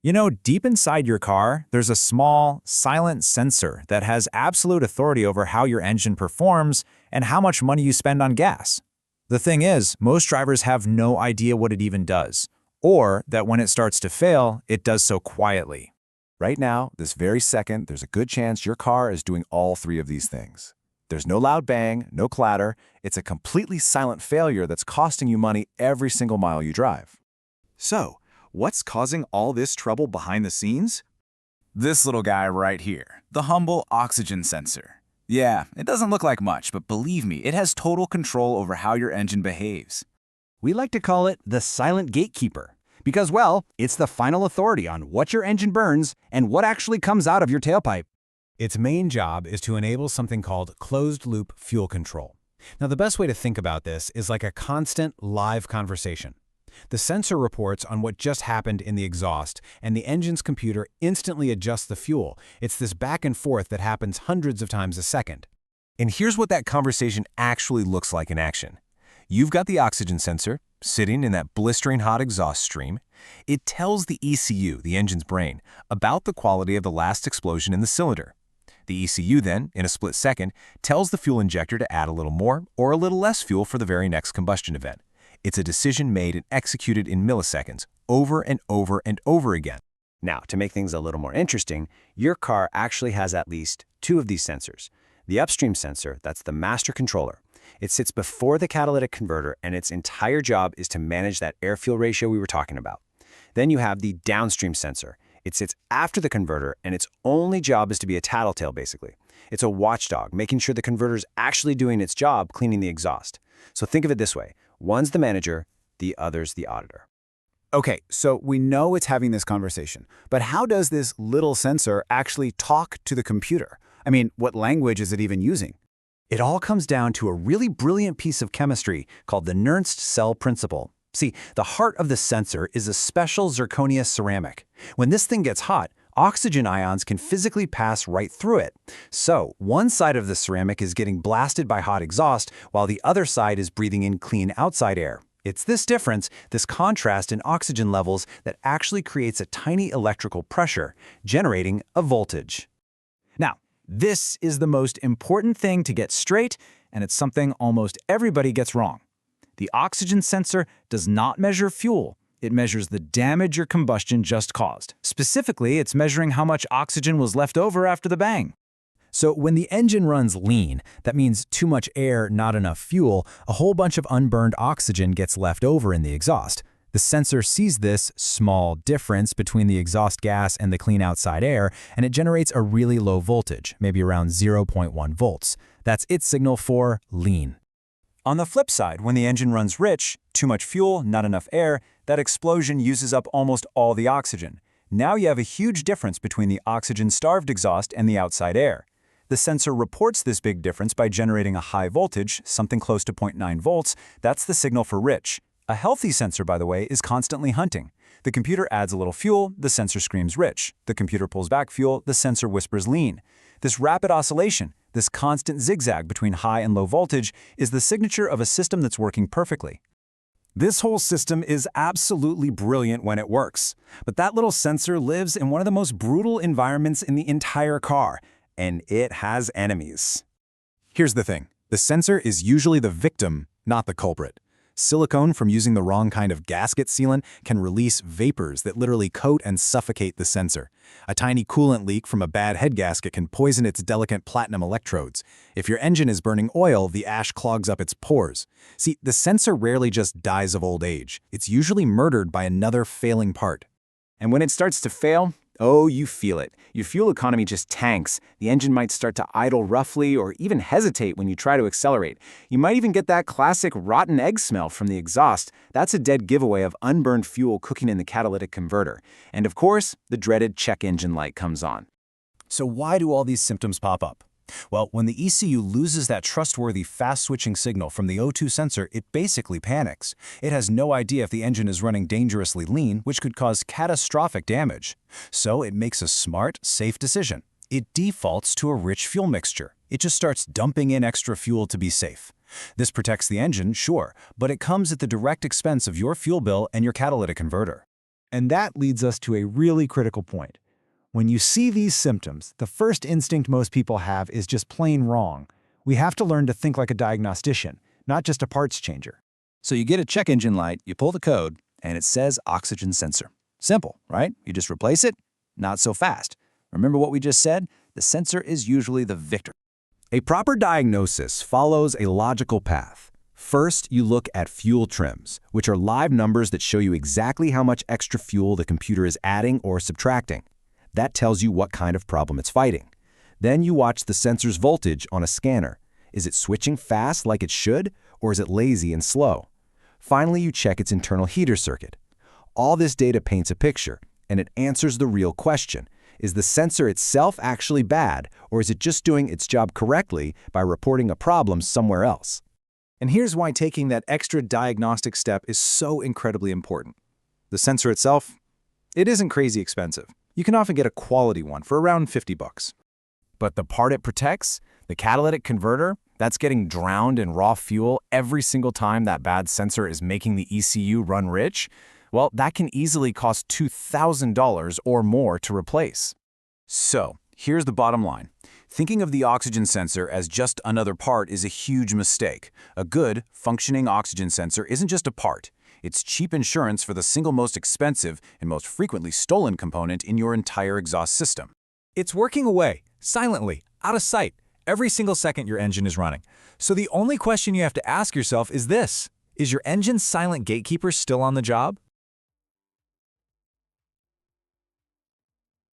You know, deep inside your car, there's a small, silent sensor that has absolute authority over how your engine performs and how much money you spend on gas. The thing is, most drivers have no idea what it even does, or that when it starts to fail, it does so quietly. Right now, this very second, there's a good chance your car is doing all three of these things. There's no loud bang, no clatter. It's a completely silent failure that's costing you money every single mile you drive. So, what's causing all this trouble behind the scenes? This little guy right here, the humble oxygen sensor. Yeah, it doesn't look like much, but believe me, it has total control over how your engine behaves. We like to call it the silent gatekeeper because, well, it's the final authority on what your engine burns and what actually comes out of your tailpipe. Its main job is to enable something called closed-loop fuel control. Now, the best way to think about this is like a constant live conversation. The sensor reports on what just happened in the exhaust, and the engine's computer instantly adjusts the fuel. It's this back and forth that happens hundreds of times a second. And here's what that conversation actually looks like in action. You've got the oxygen sensor sitting in that blistering hot exhaust stream. It tells the ECU, the engine's brain, about the quality of the last explosion in the cylinder. The ECU then, in a split second, tells the fuel injector to add a little more or a little less fuel for the very next combustion event. It's a decision made and executed in milliseconds, over and over and over again. Now, to make things a little more interesting, your car actually has at least two of these sensors. The upstream sensor, that's the master controller. It sits before the catalytic converter, and its entire job is to manage that air-fuel ratio we were talking about. Then you have the downstream sensor. It sits after the converter, and its only job is to be a tattletale, basically. It's a watchdog, making sure the converter's actually doing its job cleaning the exhaust. So think of it this way. One's the manager, the other's the auditor. Okay, so we know it's having this conversation, but how does this little sensor actually talk to the computer? I mean, what language is it even using? It all comes down to a really brilliant piece of chemistry called the Nernst cell principle. See, the heart of the sensor is a special zirconia ceramic. When this thing gets hot, oxygen ions can physically pass right through it. So, one side of the ceramic is getting blasted by hot exhaust, while the other side is breathing in clean outside air. It's this difference, this contrast in oxygen levels, that actually creates a tiny electrical pressure, generating a voltage. Now, this is the most important thing to get straight, and it's something almost everybody gets wrong. The oxygen sensor does not measure fuel. It measures the damage your combustion just caused. Specifically, it's measuring how much oxygen was left over after the bang. So when the engine runs lean, that means too much air, not enough fuel, a whole bunch of unburned oxygen gets left over in the exhaust. The sensor sees this small difference between the exhaust gas and the clean outside air, and it generates a really low voltage, maybe around 0.1 volts. That's its signal for lean. On the flip side, when the engine runs rich, too much fuel, not enough air, that explosion uses up almost all the oxygen. Now you have a huge difference between the oxygen-starved exhaust and the outside air. The sensor reports this big difference by generating a high voltage, something close to 0.9 volts. That's the signal for rich. A healthy sensor, by the way, is constantly hunting. The computer adds a little fuel, the sensor screams rich. The computer pulls back fuel, the sensor whispers lean. This rapid oscillation, this constant zigzag between high and low voltage, is the signature of a system that's working perfectly. This whole system is absolutely brilliant when it works, but that little sensor lives in one of the most brutal environments in the entire car, and it has enemies. Here's the thing. The sensor is usually the victim, not the culprit. Silicone from using the wrong kind of gasket sealant can release vapors that literally coat and suffocate the sensor. A tiny coolant leak from a bad head gasket can poison its delicate platinum electrodes. If your engine is burning oil, the ash clogs up its pores. See, the sensor rarely just dies of old age. It's usually murdered by another failing part. And when it starts to fail, oh, you feel it. Your fuel economy just tanks. The engine might start to idle roughly or even hesitate when you try to accelerate. You might even get that classic rotten egg smell from the exhaust. That's a dead giveaway of unburned fuel cooking in the catalytic converter. And of course, the dreaded check engine light comes on. So why do all these symptoms pop up? Well, when the ECU loses that trustworthy fast-switching signal from the O2 sensor, it basically panics. It has no idea if the engine is running dangerously lean, which could cause catastrophic damage. So it makes a smart, safe decision. It defaults to a rich fuel mixture. It just starts dumping in extra fuel to be safe. This protects the engine, sure, but it comes at the direct expense of your fuel bill and your catalytic converter. And that leads us to a really critical point. When you see these symptoms, the first instinct most people have is just plain wrong. We have to learn to think like a diagnostician, not just a parts changer. So you get a check engine light, you pull the code, and it says oxygen sensor. Simple, right? You just replace it? Not so fast. Remember what we just said? The sensor is usually the victor. A proper diagnosis follows a logical path. First, you look at fuel trims, which are live numbers that show you exactly how much extra fuel the computer is adding or subtracting. That tells you what kind of problem it's fighting. Then you watch the sensor's voltage on a scanner. Is it switching fast like it should, or is it lazy and slow? Finally, you check its internal heater circuit. All this data paints a picture, and it answers the real question. Is the sensor itself actually bad, or is it just doing its job correctly by reporting a problem somewhere else? And here's why taking that extra diagnostic step is so incredibly important. The sensor itself, it isn't crazy expensive. You can often get a quality one for around $50. But the part it protects, the catalytic converter, that's getting drowned in raw fuel every single time that bad sensor is making the ECU run rich, well, that can easily cost $2,000 or more to replace. So, here's the bottom line. Thinking of the oxygen sensor as just another part is a huge mistake. A good, functioning oxygen sensor isn't just a part. It's cheap insurance for the single most expensive and most frequently stolen component in your entire exhaust system. It's working away, silently, out of sight, every single second your engine is running. So the only question you have to ask yourself is this: is your engine's silent gatekeeper still on the job?